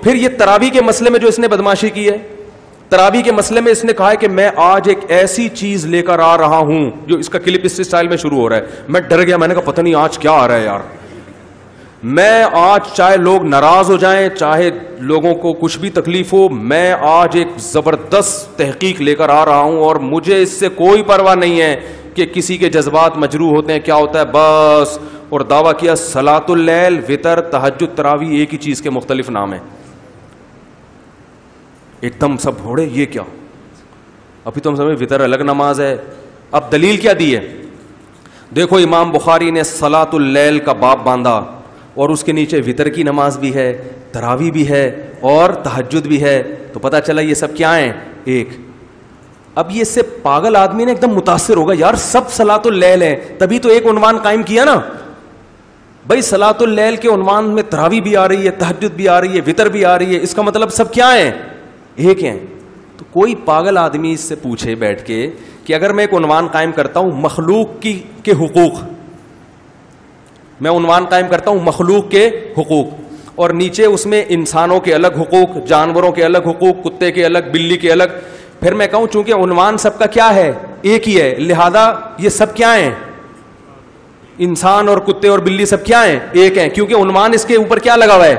پھر یہ تراویح کے مسئلے میں جو اس نے بدماشی کی ہے، تراویح کے مسئلے میں اس نے کہا ہے کہ میں آج ایک ایسی چیز لے کر آ رہا ہوں، جو اس کا کلپ اس اسٹائل میں شروع ہو رہا ہے. میں ڈر گیا، میں نے کہا پتہ نہیں آج کیا آ رہا ہے یار. میں آج چاہے لوگ ناراض ہو جائیں، چاہے لوگوں کو کچھ بھی تکلیف ہو، میں آج ایک زبردست تحقیق لے کر آ رہا ہوں، اور مجھے اس سے کوئی پرواہ نہیں ہے کہ کسی کے جذبات مجروح ہوتے ہیں، کیا ہوتا ہے بس. اور دعویٰ کیا صلاۃ اللیل، وطر، تہجد، تراویح ایک ہی چیز کے مختلف نام ہیں. ایک دم سب بھوڑے، یہ کیا؟ ابھی تو ہم سمجھ وطر الگ نماز ہے. اب دلیل کیا دی ہے؟ دیکھو امام بخاری نے صلاۃ اللیل کا باب باندھا، اور اس کے نیچے وطر کی نماز بھی ہے، تراویح بھی ہے، اور تہجد بھی ہے. تو پتہ چلا یہ سب کیا ہیں؟ ایک. اب یہ سے پاگل آدمی نے ایک دم متاثر ہوگا، یار سب صلاۃ اللیل ہیں، تبھی تو ایک عنوان قائم کیا نا بھائی. صلاۃ اللیل کے عنوان میں تراویح بھی آ رہی ہے، تہجد بھی آ رہی ہے، وطر بھی آ رہی ہے، اس کا مطلب سب کیا ہیں؟ ایک ہیں. تو کوئی پاگل آدمی اس سے پوچھے بیٹھ کے کہ اگر میں ایک عنوان قائم کرتا ہوں مخلوق کے حقوق، میں عنوان قائم کرتا ہوں مخلوق کے حقوق، اور نیچے اس میں انسانوں کے الگ حقوق، جانوروں کے الگ حقوق، کتے کے الگ، بلی کے الگ، پھر میں کہوں چونکہ عنوان سب کا کیا ہے؟ ایک ہی ہے، لہذا یہ سب کیا ہیں؟ انسان اور کتے اور بلی سب کیا ہیں؟ ایک ہیں، کیونکہ عنوان اس کے اوپر کیا لگا ہوا ہے؟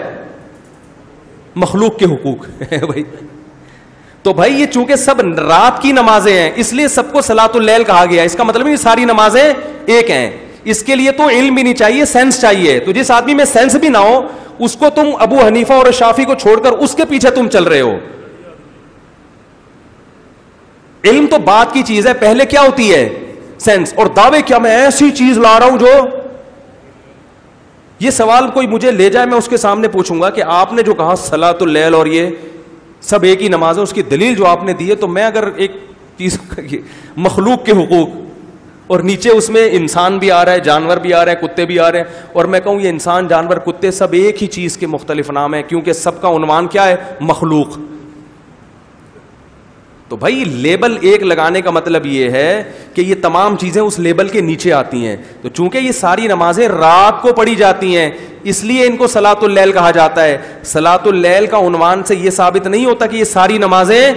مخلوق کے حقوق. بھائی تو بھائی یہ چونکہ سب رات کی نمازیں ہیں، اس لیے سب کو صلاۃ اللیل کہا گیا. اس کا مطلب یہ ساری نمازیں ایک ہیں. اس کے لیے تو علم بھی نہیں چاہیے، سینس چاہیے. تو جس آدمی میں سینس بھی نہ ہو، اس کو تم ابو حنیفہ اور شافعی کو چھوڑ کر اس کے پیچھے تم چل رہے ہو. علم تو بات کی چیز ہے، پہلے کیا ہوتی ہے؟ سینس. اور دعوے کیا میں ایسی چیز لا رہا ہوں جو، یہ سوال کوئی مجھے لے جائے، میں اس کے سامنے پوچھوں گا کہ آپ نے جو کہا صلاۃ اللیل اور یہ سب ایک ہی نماز ہے، اس کی دلیل جو آپ نے دی ہے. تو میں اگر ایک چیز مخلوق کے حقوق، اور نیچے اس میں انسان بھی آ رہا ہے، جانور بھی آ رہا ہے، کتے بھی آ رہے ہیں، اور میں کہوں یہ انسان، جانور، کتے سب ایک ہی چیز کے مختلف نام ہیں، کیونکہ سب کا عنوان کیا ہے؟ مخلوق. تو بھائی لیبل ایک لگانے کا مطلب یہ ہے کہ یہ تمام چیزیں اس لیبل کے نیچے آتی ہیں. تو چونکہ یہ ساری نمازیں رات کو پڑھی جاتی ہیں، اس لیے ان کو صلاۃ اللیل کہا جاتا ہے. صلاۃ اللیل کا عنوان سے یہ ثابت نہیں ہوتا کہ یہ ساری نمازیں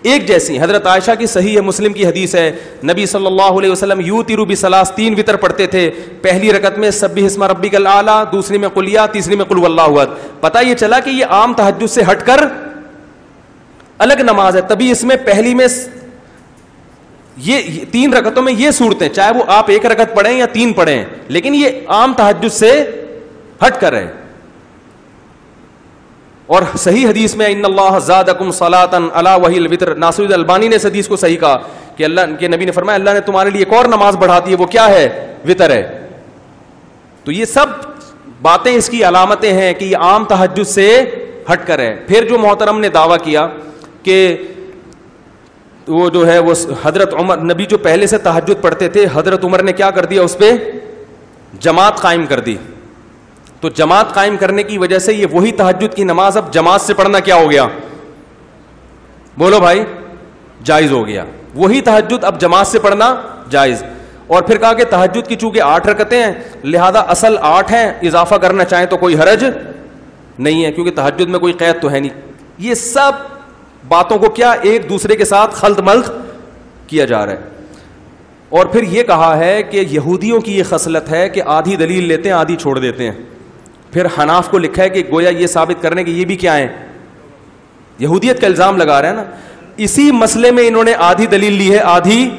ایک جیسی. حضرت عائشہ کی صحیح مسلم کی حدیث ہے، نبی صلی اللہ علیہ وسلم یوتر بثلاث، 3 وطر پڑھتے تھے. پہلی رکعت میں سبح اسم ربک الاعلی، دوسری میں قل یا، تیسری میں قل هو اللہ احد. پتہ یہ چلا کہ یہ عام تہجد سے ہٹ کر الگ نماز ہے. تبھی اس میں پہلی میں یہ 3 رکعتوں میں یہ صورتیں، چاہے وہ آپ 1 رکعت پڑھیں یا 3 پڑھیں، لیکن یہ عام تہجد سے ہٹ کر ہے. اور صحیح حدیث میں ان اللہ زادکم صلاۃ الا وہی الوتر، ناصر البانی نے اس حدیث کو صحیح کہا کہ اللہ کے نبی نے فرمایا اللہ نے تمہارے لیے ایک اور نماز بڑھا دی ہے، وہ کیا ہے؟ وتر ہے. تو یہ سب باتیں اس کی علامتیں ہیں کہ یہ عام تہجد سے ہٹ کر ہے. پھر جو محترم نے دعویٰ کیا کہ وہ جو ہے وہ حضرت عمر، نبی جو پہلے سے تہجد پڑھتے تھے، حضرت عمر نے کیا کر دیا؟ اس پہ جماعت قائم کر دی. تو جماعت قائم کرنے کی وجہ سے یہ وہی تہجد کی نماز اب جماعت سے پڑھنا کیا ہو گیا؟ بولو بھائی، جائز ہو گیا. وہی تہجد اب جماعت سے پڑھنا جائز. اور پھر کہا کہ تہجد کی چونکہ 8 رکعتیں ہیں، لہذا اصل 8 ہیں، اضافہ کرنا چاہیں تو کوئی حرج نہیں ہے، کیونکہ تہجد میں کوئی قید تو ہے نہیں. یہ سب باتوں کو کیا ایک دوسرے کے ساتھ خلط ملط کیا جا رہا ہے. اور پھر یہ کہا ہے کہ یہودیوں کی یہ خصلت ہے کہ آدھی دلیل لیتے ہیں، آدھی چھوڑ دیتے ہیں. پھر حناف کو لکھا ہے کہ گویا یہ ثابت کرنے کہ یہ بھی کیا ہیں؟ یہودیت کا الزام لگا رہے ہیں نا. اسی مسئلے میں انہوں نے آدھی دلیل لی ہے، آدھی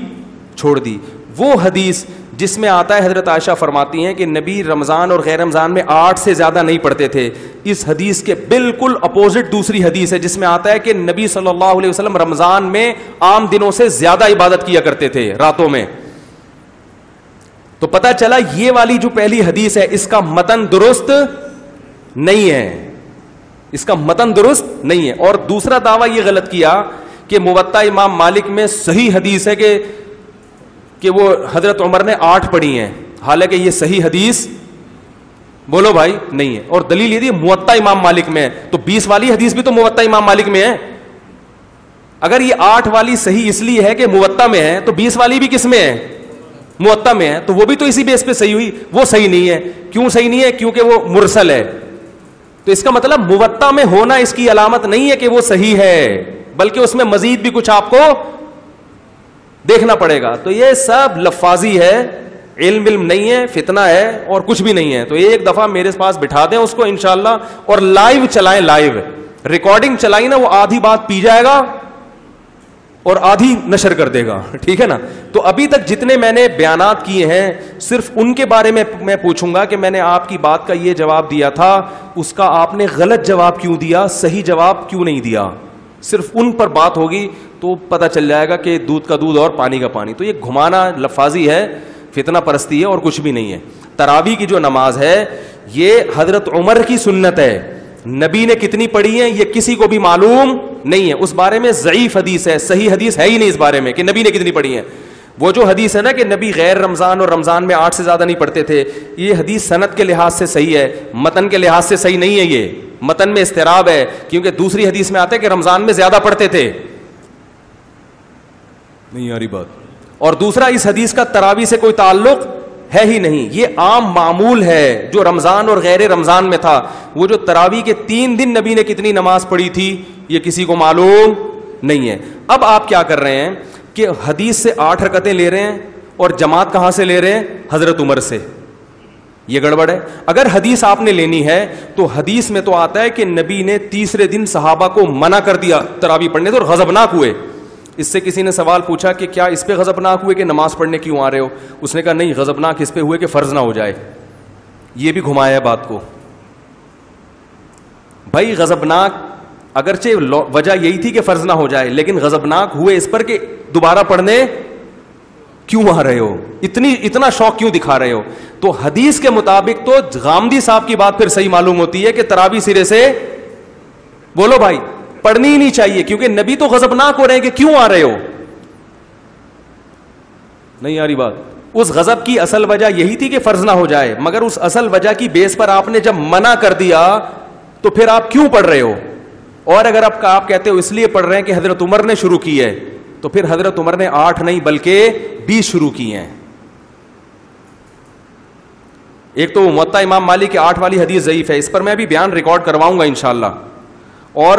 چھوڑ دی. وہ حدیث جس میں آتا ہے، حضرت عائشہ فرماتی ہیں کہ نبی رمضان اور غیر رمضان میں 8 سے زیادہ نہیں پڑھتے تھے. اس حدیث کے بالکل اپوزٹ دوسری حدیث ہے جس میں آتا ہے کہ نبی صلی اللہ علیہ وسلم رمضان میں عام دنوں سے زیادہ عبادت کیا کرتے تھے راتوں میں. تو پتہ چلا یہ والی جو پہلی حدیث ہے اس کا متن درست نہیں ہے، اس کا متن درست نہیں ہے. اور دوسرا دعویٰ یہ غلط کیا کہ موطا امام مالک میں صحیح حدیث ہے کہ وہ حضرت عمر نے 8 پڑھی ہیں، حالانکہ یہ صحیح حدیث بولو بھائی نہیں ہے. اور دلیل یہ دی موطا امام مالک میں ہے، تو 20 والی حدیث بھی تو موطا امام مالک میں ہے. اگر یہ 8 والی صحیح اس لیے ہے کہ موطا میں ہے، تو 20 والی بھی کس میں ہے؟ موطا میں ہے. تو وہ بھی تو اسی بیس پہ صحیح ہوئی. وہ صحیح نہیں ہے. کیوں صحیح نہیں ہے؟ کیونکہ وہ مرسل ہے. تو اس کا مطلب موطا میں ہونا اس کی علامت نہیں ہے کہ وہ صحیح ہے, بلکہ اس میں مزید بھی کچھ آپ کو دیکھنا پڑے گا. تو یہ سب لفاظی ہے, علم نہیں ہے, فتنہ ہے اور کچھ بھی نہیں ہے. تو ایک دفعہ میرے پاس بٹھا دیں اس کو انشاءاللہ, اور لائیو چلائیں, لائیو ریکارڈنگ چلائیں نا, وہ آدھی بات پی جائے گا اور آدھی نشر کر دے گا, ٹھیک ہے نا. تو ابھی تک جتنے میں نے بیانات کیے ہیں صرف ان کے بارے میں پوچھوں گا کہ میں نے آپ کی بات کا یہ جواب دیا تھا, اس کا آپ نے غلط جواب کیوں دیا, صحیح جواب کیوں نہیں دیا, صرف ان پر بات ہوگی تو پتہ چل جائے گا کہ دودھ کا دودھ اور پانی کا پانی. تو یہ گھمانا لفاظی ہے, فتنہ پرستی ہے اور کچھ بھی نہیں ہے. تراویح کی جو نماز ہے یہ حضرت عمر کی سنت ہے, نبی نے کتنی پڑھی ہے یہ کسی کو بھی معلوم نہیں ہے. اس بارے میں ضعیف حدیث ہے, صحیح حدیث ہے ہی نہیں اس بارے میں کہ نبی نے کتنی پڑھی ہے. وہ جو حدیث ہے نا کہ نبی غیر رمضان اور رمضان میں 8 سے زیادہ نہیں پڑھتے تھے, یہ حدیث سند کے لحاظ سے صحیح ہے, متن کے لحاظ سے صحیح نہیں ہے. یہ متن میں اضطراب ہے, کیونکہ دوسری حدیث میں آتا ہے کہ رمضان میں زیادہ پڑھتے تھے, نہیں آ رہی بات. اور دوسرا اس حدیث کا تراویح سے کوئی تعلق ہے ہی نہیں, یہ عام معمول ہے جو رمضان اور غیر رمضان میں تھا. وہ جو تراویح کے 3 دن نبی نے کتنی نماز پڑھی تھی یہ کسی کو معلوم نہیں ہے. اب آپ کیا کر رہے ہیں کہ حدیث سے 8 رکعتیں لے رہے ہیں اور جماعت کہاں سے لے رہے ہیں, حضرت عمر سے. یہ گڑبڑ ہے. اگر حدیث آپ نے لینی ہے تو حدیث میں تو آتا ہے کہ نبی نے تیسرے دن صحابہ کو منع کر دیا تراویح پڑھنے سے اور غضبناک ہوئے. اس سے کسی نے سوال پوچھا کہ کیا اس پہ غضبناک ہوئے کہ نماز پڑھنے کیوں آ رہے ہو؟ اس نے کہا نہیں, غضبناک اس پہ ہوئے کہ فرض نہ ہو جائے. یہ بھی گھمایا ہے بات کو. بھائی غضبناک اگرچہ وجہ یہی تھی کہ فرض نہ ہو جائے, لیکن غضبناک ہوئے اس پر کہ دوبارہ پڑھنے کیوں آ رہے ہو, اتنا شوق کیوں دکھا رہے ہو. تو حدیث کے مطابق تو غامدی صاحب کی بات پھر صحیح معلوم ہوتی ہے کہ تراویح سرے سے بولو بھائی پڑھنی ہی نہیں چاہیے, کیونکہ نبی تو غضبناک ہو رہے ہیں کہ کیوں آ رہے ہو. نہیں آ رہی بات. اس غضب کی اصل وجہ یہی تھی کہ فرض نہ ہو جائے, مگر اس اصل وجہ کی بیس پر آپ نے جب منع کر دیا تو پھر آپ کیوں پڑھ رہے ہو. اور اگر آپ کہتے ہو اس لیے پڑھ رہے ہیں کہ حضرت عمر نے شروع کی ہے, تو پھر حضرت عمر نے 8 نہیں بلکہ 20 شروع کی ہیں. ایک تو موطا امام مالک کی 8 والی حدیث ضعیف ہے, اس پر میں بھی بیان ریکارڈ کرواؤں گا انشاءاللہ. اور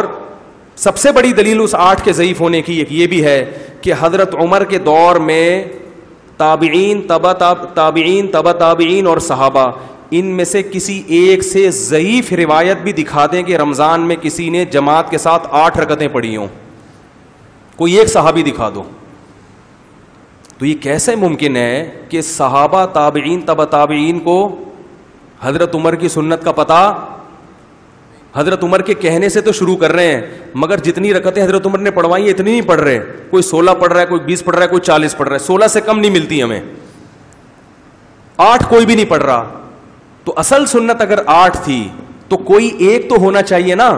سب سے بڑی دلیل اس 8 کے ضعیف ہونے کی یہ بھی ہے کہ حضرت عمر کے دور میں تابعین تبع تابعین اور صحابہ, ان میں سے کسی ایک سے ضعیف روایت بھی دکھا دیں کہ رمضان میں کسی نے جماعت کے ساتھ 8 رکعتیں پڑھی ہوں, کوئی ایک صحابی دکھا دو. تو یہ کیسے ممکن ہے کہ صحابہ تابعین تبع تابعین کو حضرت عمر کی سنت کا پتہ حضرت عمر کے کہنے سے تو شروع کر رہے ہیں, مگر جتنی رکعتیں حضرت عمر نے پڑھوائی اتنی نہیں پڑھ رہے. کوئی 16 پڑھ رہا ہے, کوئی 20 پڑھ رہا ہے, کوئی 40 پڑھ رہا ہے, 16 سے کم نہیں ملتی ہمیں, 8 کوئی بھی نہیں پڑھ رہا. تو اصل سنت اگر 8 تھی تو کوئی ایک تو ہونا چاہیے نا.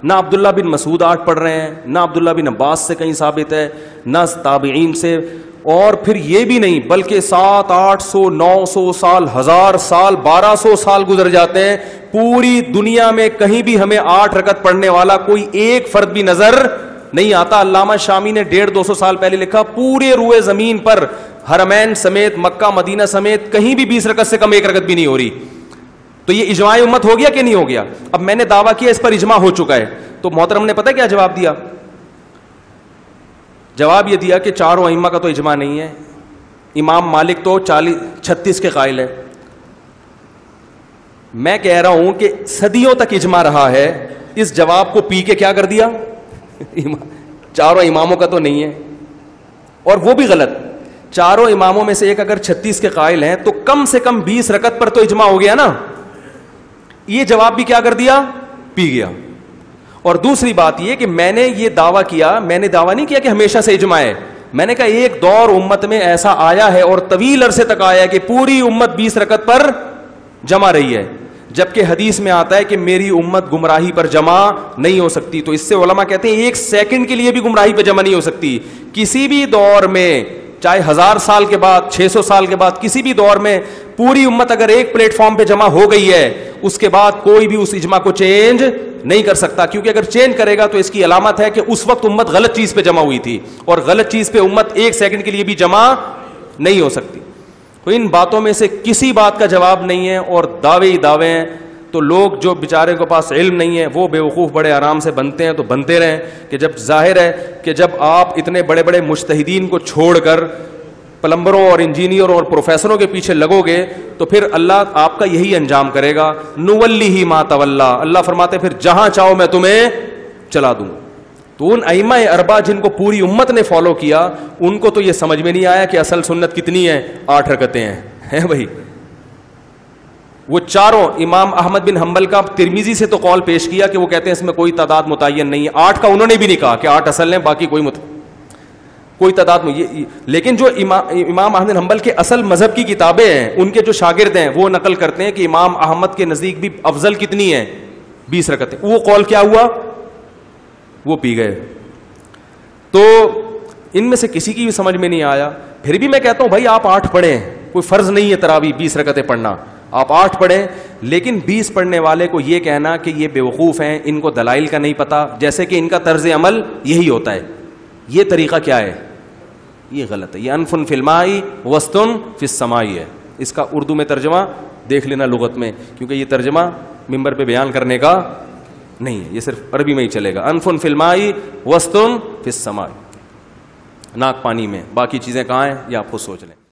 نہ عبداللہ بن مسعود 8 پڑھ رہے ہیں, نہ عبداللہ بن عباس سے کہیں ثابت ہے, نہ تابعین سے. اور پھر یہ بھی نہیں بلکہ 700 800 900 سال, 1000 سال, 1200 سال گزر جاتے ہیں, پوری دنیا میں کہیں بھی ہمیں 8 رکعت پڑھنے والا کوئی ایک فرد بھی نظر نہیں آتا. علامہ شامی نے 150-200 سال پہلے لکھا پورے روئے زمین پر حرمین سمیت مکہ مدینہ سمیت کہیں بھی 20 رکعت سے کم ایک رکعت بھی نہیں ہو رہی. تو یہ اجماع امت ہو گیا کہ نہیں ہو گیا؟ اب میں نے دعویٰ کیا اس پر اجماع ہو چکا ہے, تو محترم نے پتہ کیا جواب دیا؟ جواب یہ دیا کہ 4 ائمہ کا تو اجماع نہیں ہے, امام مالک تو 36 کے قائل ہے. میں کہہ رہا ہوں کہ صدیوں تک اجماع رہا ہے, اس جواب کو پی کے کیا کر دیا؟ 4 اماموں کا تو نہیں ہے, اور وہ بھی غلط. 4 اماموں میں سے ایک اگر 36 کے قائل ہیں تو کم سے کم 20 رکعت پر تو اجماع ہو گیا نا. یہ جواب بھی کیا کر دیا؟ پی گیا. اور دوسری بات یہ کہ میں نے یہ دعویٰ کیا, میں نے دعویٰ نہیں کیا کہ ہمیشہ سے اجماع ہے, میں نے کہا ایک دور امت میں ایسا آیا ہے اور طویل عرصے تک آیا ہے کہ پوری امت 20 رکعت پر جمع رہی ہے, جبکہ حدیث میں آتا ہے کہ میری امت گمراہی پر جمع نہیں ہو سکتی. تو اس سے علماء کہتے ہیں 1 سیکنڈ کے لیے بھی گمراہی پہ جمع نہیں ہو سکتی. کسی بھی دور میں, چاہے 1000 سال کے بعد, 600 سال کے بعد, کسی بھی دور میں پوری امت اگر ایک پلیٹ فارم پہ جمع ہو گئی ہے, اس کے بعد کوئی بھی اس اجماع کو چینج نہیں کر سکتا, کیونکہ اگر چینج کرے گا تو اس کی علامت ہے کہ اس وقت امت غلط چیز پہ جمع ہوئی تھی, اور غلط چیز پہ امت 1 سیکنڈ کے لیے بھی جمع نہیں ہو سکتی. تو ان باتوں میں سے کسی بات کا جواب نہیں ہے, اور دعوے ہی دعوے ہیں. تو لوگ جو بیچارے کے پاس علم نہیں ہے وہ بیوقوف بڑے آرام سے بنتے ہیں تو بنتے رہیں, کہ جب ظاہر ہے کہ جب آپ اتنے بڑے بڑے مجتہدین کو چھوڑ کر پلمبروں اور انجینئروں اور پروفیسروں کے پیچھے لگو گے تو پھر اللہ آپ کا یہی انجام کرے گا. نولیہ ما تولا, اللہ فرماتے پھر جہاں چاہو میں تمہیں چلا دوں. تو ان ائمہ اربعہ جن کو پوری امت نے فالو کیا, ان کو تو یہ سمجھ میں نہیں آیا کہ اصل سنت کتنی ہے, 8 رکعتیں ہیں بھائی. وہ چاروں, امام احمد بن حنبل کا ترمذی سے تو قول پیش کیا کہ وہ کہتے ہیں اس میں کوئی تعداد متعین نہیں ہے, 8 کا انہوں نے بھی نہیں کہا کہ 8 اصل ہیں باقی کوئی تعداد نہیں. لیکن جو امام احمد بن حنبل کے اصل مذہب کی کتابیں ہیں, ان کے جو شاگرد ہیں وہ نقل کرتے ہیں کہ امام احمد کے نزدیک بھی افضل کتنی ہے, 20 رکعتیں. وہ قول کیا ہوا, وہ پی گئے. تو ان میں سے کسی کی بھی سمجھ میں نہیں آیا. پھر بھی میں کہتا ہوں بھائی آپ 8 پڑھیں, کوئی فرض نہیں ہے تراویح 20 رکعتیں پڑھنا, آپ 8 پڑھیں. لیکن 20 پڑھنے والے کو یہ کہنا کہ یہ بیوقوف ہیں, ان کو دلائل کا نہیں پتا, جیسے کہ ان کا طرز عمل یہی ہوتا ہے, یہ طریقہ کیا ہے, یہ غلط ہے. یہ انفن فی الماء وسطن فی السماء ہے. اس کا اردو میں ترجمہ دیکھ لینا لغت میں, کیونکہ یہ ترجمہ ممبر پہ بیان کرنے کا نہیں ہے, یہ صرف عربی میں ہی چلے گا. انفن فی الماء وسطن فی السماء, ناک پانی میں, باقی چیزیں کہاں ہیں یہ آپ خود سوچ لیں.